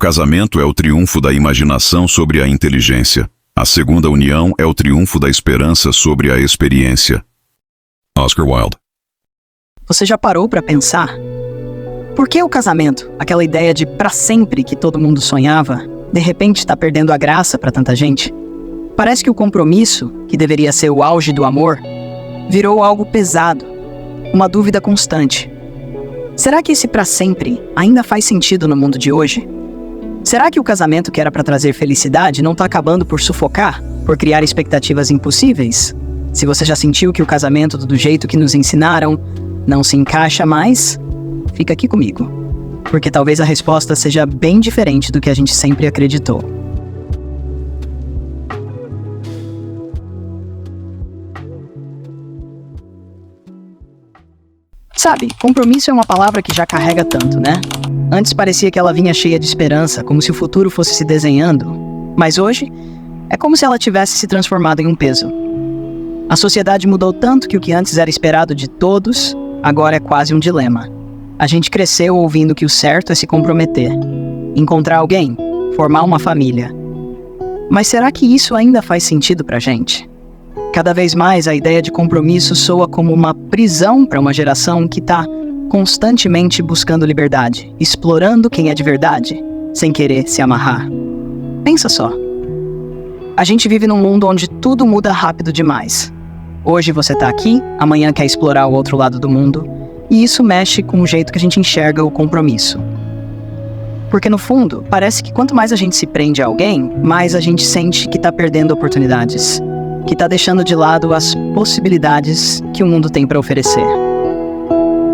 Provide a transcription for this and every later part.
casamento é o triunfo da imaginação sobre a inteligência. A segunda união é o triunfo da esperança sobre a experiência. Oscar Wilde. Você já parou para pensar? Por que o casamento, aquela ideia de pra sempre que todo mundo sonhava, de repente está perdendo a graça para tanta gente? Parece que o compromisso, que deveria ser o auge do amor, virou algo pesado, uma dúvida constante. Será que esse pra sempre ainda faz sentido no mundo de hoje? Será que o casamento que era para trazer felicidade não está acabando por sufocar, por criar expectativas impossíveis? Se você já sentiu que o casamento do jeito que nos ensinaram não se encaixa mais, fica aqui comigo, porque talvez a resposta seja bem diferente do que a gente sempre acreditou. Sabe, compromisso é uma palavra que já carrega tanto, né? Antes parecia que ela vinha cheia de esperança, como se o futuro fosse se desenhando. Mas hoje, é como se ela tivesse se transformado em um peso. A sociedade mudou tanto que o que antes era esperado de todos, agora é quase um dilema. A gente cresceu ouvindo que o certo é se comprometer, encontrar alguém, formar uma família. Mas será que isso ainda faz sentido pra gente? Cada vez mais a ideia de compromisso soa como uma prisão para uma geração que está constantemente buscando liberdade, explorando quem é de verdade, sem querer se amarrar. Pensa só. A gente vive num mundo onde tudo muda rápido demais. Hoje você está aqui, amanhã quer explorar o outro lado do mundo, e isso mexe com o jeito que a gente enxerga o compromisso. Porque no fundo, parece que quanto mais a gente se prende a alguém, mais a gente sente que está perdendo oportunidades, que está deixando de lado as possibilidades que o mundo tem para oferecer.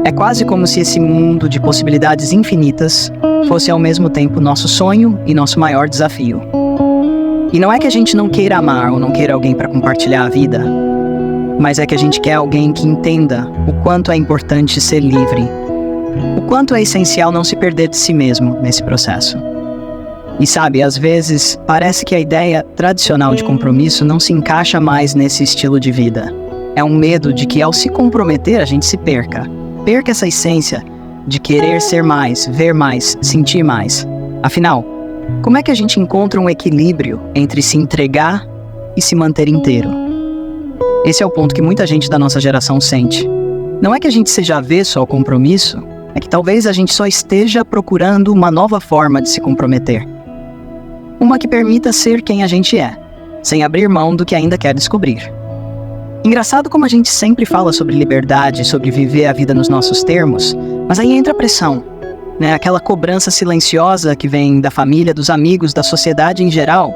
É quase como se esse mundo de possibilidades infinitas fosse ao mesmo tempo nosso sonho e nosso maior desafio. E não é que a gente não queira amar ou não queira alguém para compartilhar a vida, mas é que a gente quer alguém que entenda o quanto é importante ser livre, o quanto é essencial não se perder de si mesmo nesse processo. E sabe, às vezes, parece que a ideia tradicional de compromisso não se encaixa mais nesse estilo de vida. É um medo de que ao se comprometer a gente se perca. Perca essa essência de querer ser mais, ver mais, sentir mais. Afinal, como é que a gente encontra um equilíbrio entre se entregar e se manter inteiro? Esse é o ponto que muita gente da nossa geração sente. Não é que a gente seja avesso ao compromisso, é que talvez a gente só esteja procurando uma nova forma de se comprometer. Uma que permita ser quem a gente é, sem abrir mão do que ainda quer descobrir. Engraçado como a gente sempre fala sobre liberdade, sobre viver a vida nos nossos termos, mas aí entra a pressão, né? Aquela cobrança silenciosa que vem da família, dos amigos, da sociedade em geral.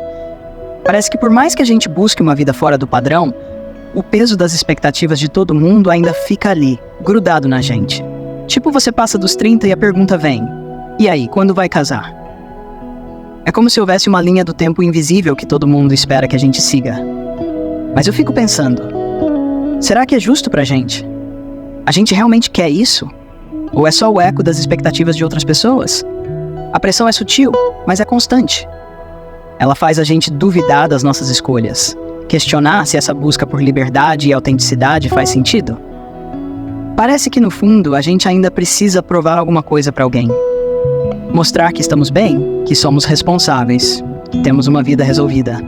Parece que por mais que a gente busque uma vida fora do padrão, o peso das expectativas de todo mundo ainda fica ali, grudado na gente. Tipo, você passa dos 30 e a pergunta vem: e aí, quando vai casar? É como se houvesse uma linha do tempo invisível que todo mundo espera que a gente siga. Mas eu fico pensando, será que é justo pra gente? A gente realmente quer isso? Ou é só o eco das expectativas de outras pessoas? A pressão é sutil, mas é constante. Ela faz a gente duvidar das nossas escolhas, questionar se essa busca por liberdade e autenticidade faz sentido. Parece que no fundo a gente ainda precisa provar alguma coisa pra alguém. Mostrar que estamos bem, que somos responsáveis, que temos uma vida resolvida.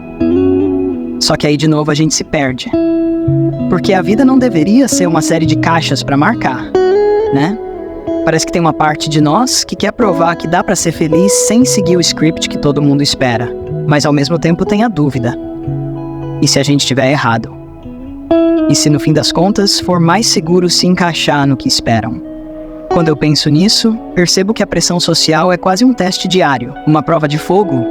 Só que aí de novo a gente se perde. Porque a vida não deveria ser uma série de caixas para marcar, né? Parece que tem uma parte de nós que quer provar que dá para ser feliz sem seguir o script que todo mundo espera, mas ao mesmo tempo tem a dúvida. E se a gente estiver errado? E se no fim das contas for mais seguro se encaixar no que esperam? Quando eu penso nisso, percebo que a pressão social é quase um teste diário, uma prova de fogo,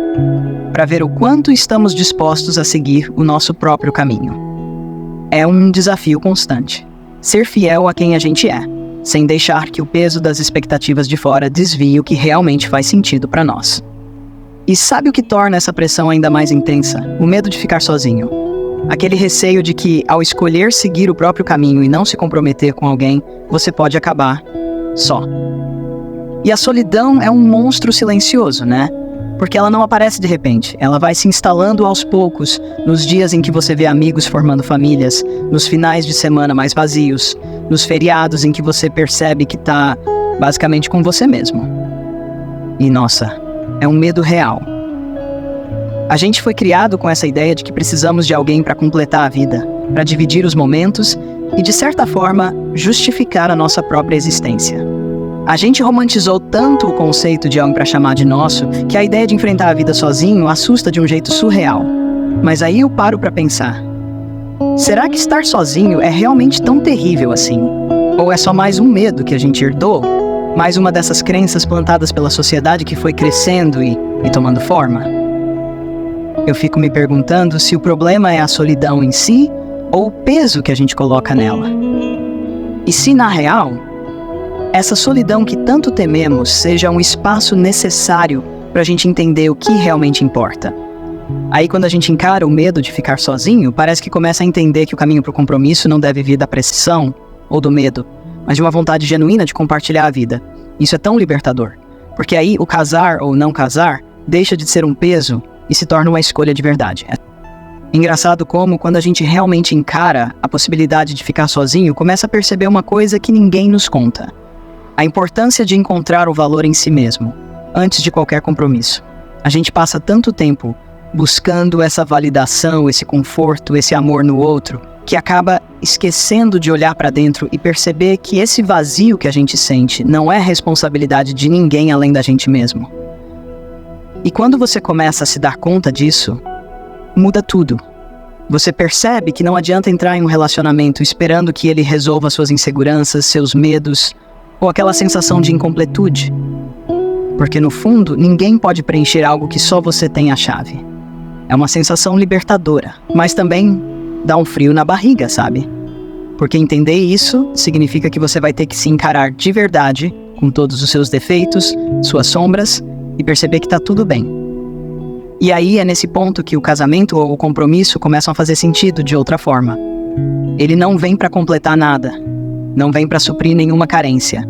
para ver o quanto estamos dispostos a seguir o nosso próprio caminho. É um desafio constante. Ser fiel a quem a gente é, sem deixar que o peso das expectativas de fora desvie o que realmente faz sentido para nós. E sabe o que torna essa pressão ainda mais intensa? O medo de ficar sozinho. Aquele receio de que, ao escolher seguir o próprio caminho e não se comprometer com alguém, você pode acabar só. E a solidão é um monstro silencioso, né? Porque ela não aparece de repente, ela vai se instalando aos poucos, nos dias em que você vê amigos formando famílias, nos finais de semana mais vazios, nos feriados em que você percebe que tá basicamente com você mesmo. E nossa, é um medo real. A gente foi criado com essa ideia de que precisamos de alguém para completar a vida, para dividir os momentos e, de certa forma, justificar a nossa própria existência. A gente romantizou tanto o conceito de alguém para chamar de nosso, que a ideia de enfrentar a vida sozinho assusta de um jeito surreal. Mas aí eu paro para pensar. Será que estar sozinho é realmente tão terrível assim? Ou é só mais um medo que a gente herdou? Mais uma dessas crenças plantadas pela sociedade que foi crescendo e tomando forma? Eu fico me perguntando se o problema é a solidão em si ou o peso que a gente coloca nela. E se, na real, essa solidão que tanto tememos seja um espaço necessário para a gente entender o que realmente importa. Aí, quando a gente encara o medo de ficar sozinho, parece que começa a entender que o caminho para o compromisso não deve vir da pressão ou do medo, mas de uma vontade genuína de compartilhar a vida. Isso é tão libertador, porque aí o casar ou não casar deixa de ser um peso e se torna uma escolha de verdade. É engraçado como, quando a gente realmente encara a possibilidade de ficar sozinho, começa a perceber uma coisa que ninguém nos conta. A importância de encontrar o valor em si mesmo, antes de qualquer compromisso. A gente passa tanto tempo buscando essa validação, esse conforto, esse amor no outro, que acaba esquecendo de olhar para dentro e perceber que esse vazio que a gente sente não é responsabilidade de ninguém além da gente mesmo. E quando você começa a se dar conta disso, muda tudo. Você percebe que não adianta entrar em um relacionamento esperando que ele resolva suas inseguranças, seus medos, ou aquela sensação de incompletude. Porque no fundo, ninguém pode preencher algo que só você tem a chave. É uma sensação libertadora, mas também dá um frio na barriga, sabe? Porque entender isso significa que você vai ter que se encarar de verdade, com todos os seus defeitos, suas sombras, e perceber que tá tudo bem. E aí é nesse ponto que o casamento ou o compromisso começam a fazer sentido de outra forma. Ele não vem para completar nada, não vem para suprir nenhuma carência.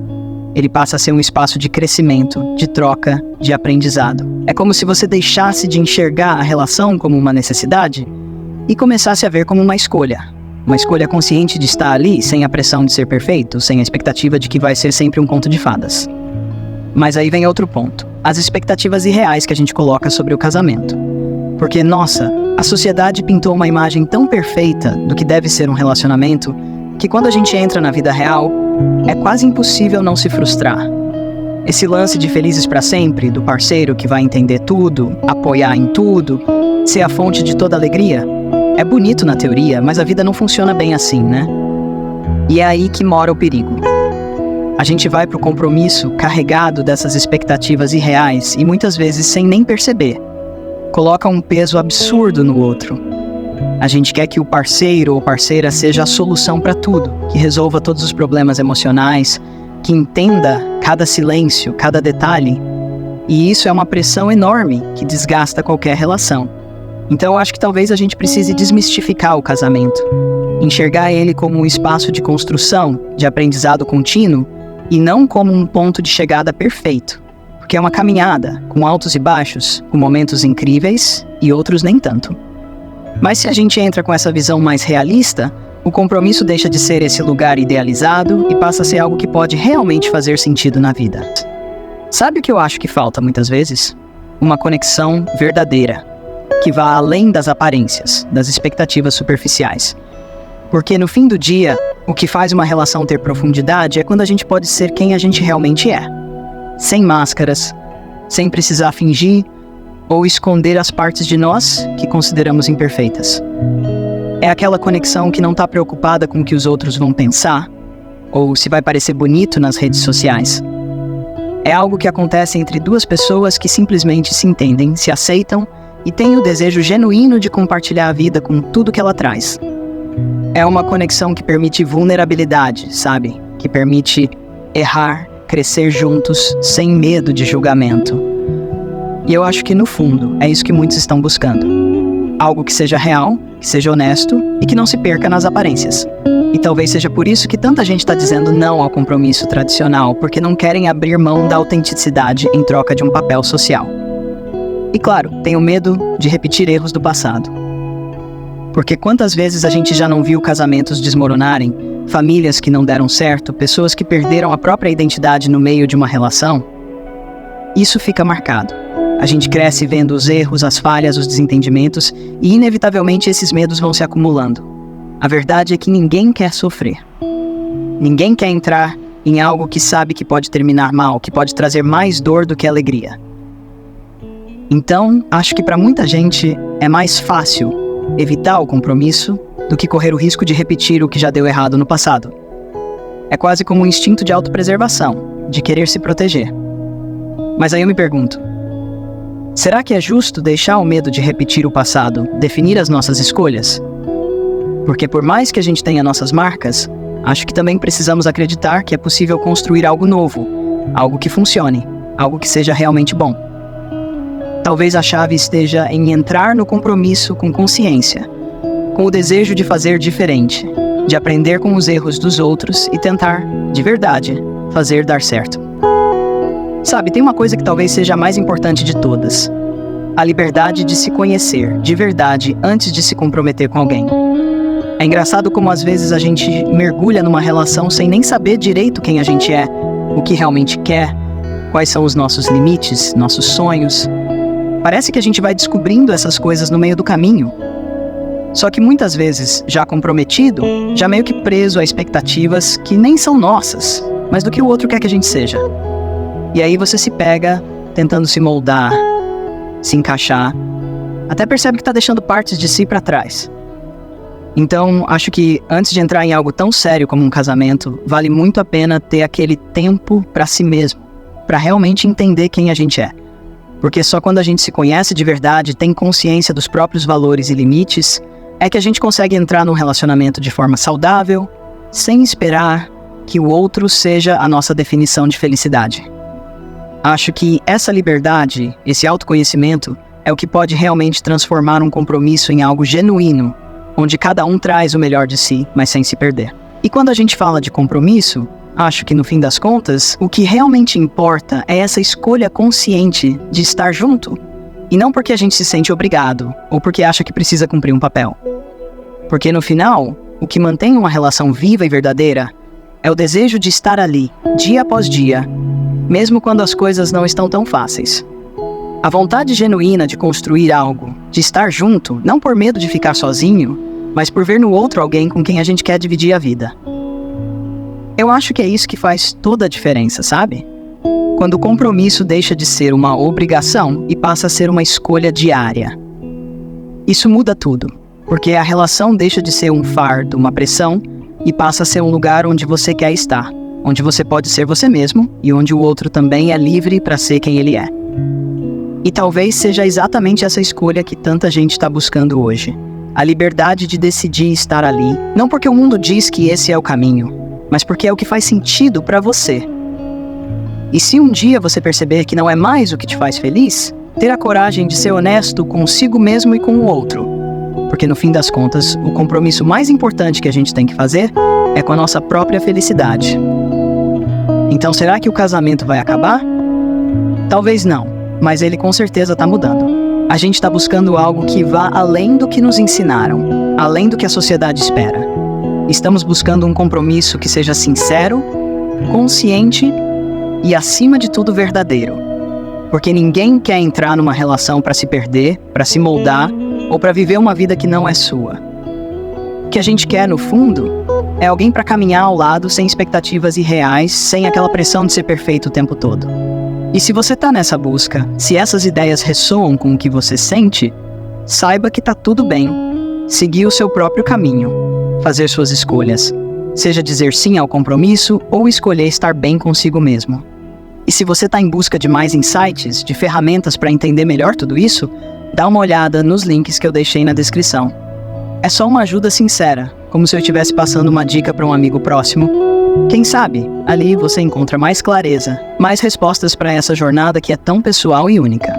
Ele passa a ser um espaço de crescimento, de troca, de aprendizado. É como se você deixasse de enxergar a relação como uma necessidade e começasse a ver como uma escolha. Uma escolha consciente de estar ali, sem a pressão de ser perfeito, sem a expectativa de que vai ser sempre um conto de fadas. Mas aí vem outro ponto. As expectativas irreais que a gente coloca sobre o casamento. Porque, nossa, a sociedade pintou uma imagem tão perfeita do que deve ser um relacionamento que quando a gente entra na vida real, é quase impossível não se frustrar. Esse lance de felizes para sempre, do parceiro que vai entender tudo, apoiar em tudo, ser a fonte de toda alegria, é bonito na teoria, mas a vida não funciona bem assim, né? E é aí que mora o perigo. A gente vai pro compromisso carregado dessas expectativas irreais e muitas vezes sem nem perceber. Coloca um peso absurdo no outro. A gente quer que o parceiro ou parceira seja a solução para tudo, que resolva todos os problemas emocionais, que entenda cada silêncio, cada detalhe. E isso é uma pressão enorme que desgasta qualquer relação. Então eu acho que talvez a gente precise desmistificar o casamento. Enxergar ele como um espaço de construção, de aprendizado contínuo, e não como um ponto de chegada perfeito. Porque é uma caminhada, com altos e baixos, com momentos incríveis e outros nem tanto. Mas se a gente entra com essa visão mais realista, o compromisso deixa de ser esse lugar idealizado e passa a ser algo que pode realmente fazer sentido na vida. Sabe o que eu acho que falta muitas vezes? Uma conexão verdadeira, que vá além das aparências, das expectativas superficiais. Porque no fim do dia, o que faz uma relação ter profundidade é quando a gente pode ser quem a gente realmente é. Sem máscaras, sem precisar fingir ou esconder as partes de nós que consideramos imperfeitas. É aquela conexão que não está preocupada com o que os outros vão pensar ou se vai parecer bonito nas redes sociais. É algo que acontece entre duas pessoas que simplesmente se entendem, se aceitam e têm o desejo genuíno de compartilhar a vida com tudo que ela traz. É uma conexão que permite vulnerabilidade, sabe? Que permite errar, crescer juntos, sem medo de julgamento. E eu acho que, no fundo, é isso que muitos estão buscando. Algo que seja real, que seja honesto e que não se perca nas aparências. E talvez seja por isso que tanta gente está dizendo não ao compromisso tradicional, porque não querem abrir mão da autenticidade em troca de um papel social. E claro, tenho medo de repetir erros do passado. Porque quantas vezes a gente já não viu casamentos desmoronarem, famílias que não deram certo, pessoas que perderam a própria identidade no meio de uma relação? Isso fica marcado. A gente cresce vendo os erros, as falhas, os desentendimentos e, inevitavelmente, esses medos vão se acumulando. A verdade é que ninguém quer sofrer. Ninguém quer entrar em algo que sabe que pode terminar mal, que pode trazer mais dor do que alegria. Então, acho que para muita gente é mais fácil evitar o compromisso do que correr o risco de repetir o que já deu errado no passado. É quase como um instinto de autopreservação, de querer se proteger. Mas aí eu me pergunto, será que é justo deixar o medo de repetir o passado definir as nossas escolhas? Porque por mais que a gente tenha nossas marcas, acho que também precisamos acreditar que é possível construir algo novo, algo que funcione, algo que seja realmente bom. Talvez a chave esteja em entrar no compromisso com consciência, com o desejo de fazer diferente, de aprender com os erros dos outros e tentar, de verdade, fazer dar certo. Sabe, tem uma coisa que talvez seja a mais importante de todas: a liberdade de se conhecer, de verdade, antes de se comprometer com alguém. É engraçado como às vezes a gente mergulha numa relação sem nem saber direito quem a gente é, o que realmente quer, quais são os nossos limites, nossos sonhos. Parece que a gente vai descobrindo essas coisas no meio do caminho. Só que muitas vezes, já comprometido, já meio que preso a expectativas que nem são nossas, mas do que o outro quer que a gente seja. E aí você se pega tentando se moldar, se encaixar, até percebe que está deixando partes de si para trás. Então, acho que antes de entrar em algo tão sério como um casamento, vale muito a pena ter aquele tempo para si mesmo, para realmente entender quem a gente é. Porque só quando a gente se conhece de verdade, tem consciência dos próprios valores e limites, é que a gente consegue entrar num relacionamento de forma saudável, sem esperar que o outro seja a nossa definição de felicidade. Acho que essa liberdade, esse autoconhecimento, é o que pode realmente transformar um compromisso em algo genuíno, onde cada um traz o melhor de si, mas sem se perder. E quando a gente fala de compromisso, acho que no fim das contas, o que realmente importa é essa escolha consciente de estar junto. E não porque a gente se sente obrigado, ou porque acha que precisa cumprir um papel. Porque no final, o que mantém uma relação viva e verdadeira é o desejo de estar ali, dia após dia, mesmo quando as coisas não estão tão fáceis. A vontade genuína de construir algo, de estar junto, não por medo de ficar sozinho, mas por ver no outro alguém com quem a gente quer dividir a vida. Eu acho que é isso que faz toda a diferença, sabe? Quando o compromisso deixa de ser uma obrigação e passa a ser uma escolha diária. Isso muda tudo, porque a relação deixa de ser um fardo, uma pressão, e passa a ser um lugar onde você quer estar, onde você pode ser você mesmo e onde o outro também é livre para ser quem ele é. E talvez seja exatamente essa escolha que tanta gente está buscando hoje. A liberdade de decidir estar ali, não porque o mundo diz que esse é o caminho, mas porque é o que faz sentido para você. E se um dia você perceber que não é mais o que te faz feliz, ter a coragem de ser honesto consigo mesmo e com o outro. Porque no fim das contas, o compromisso mais importante que a gente tem que fazer é com a nossa própria felicidade. Então será que o casamento vai acabar? Talvez não. Mas ele com certeza está mudando. A gente está buscando algo que vá além do que nos ensinaram, além do que a sociedade espera. Estamos buscando um compromisso que seja sincero, consciente e, acima de tudo, verdadeiro. Porque ninguém quer entrar numa relação para se perder, para se moldar ou para viver uma vida que não é sua. O que a gente quer, no fundo, é alguém para caminhar ao lado sem expectativas irreais, sem aquela pressão de ser perfeito o tempo todo. E se você tá nessa busca, se essas ideias ressoam com o que você sente, saiba que tá tudo bem. Seguir o seu próprio caminho, fazer suas escolhas, seja dizer sim ao compromisso ou escolher estar bem consigo mesmo. E se você tá em busca de mais insights, de ferramentas para entender melhor tudo isso, dá uma olhada nos links que eu deixei na descrição. É só uma ajuda sincera, como se eu estivesse passando uma dica para um amigo próximo. Quem sabe, ali você encontra mais clareza, mais respostas para essa jornada que é tão pessoal e única.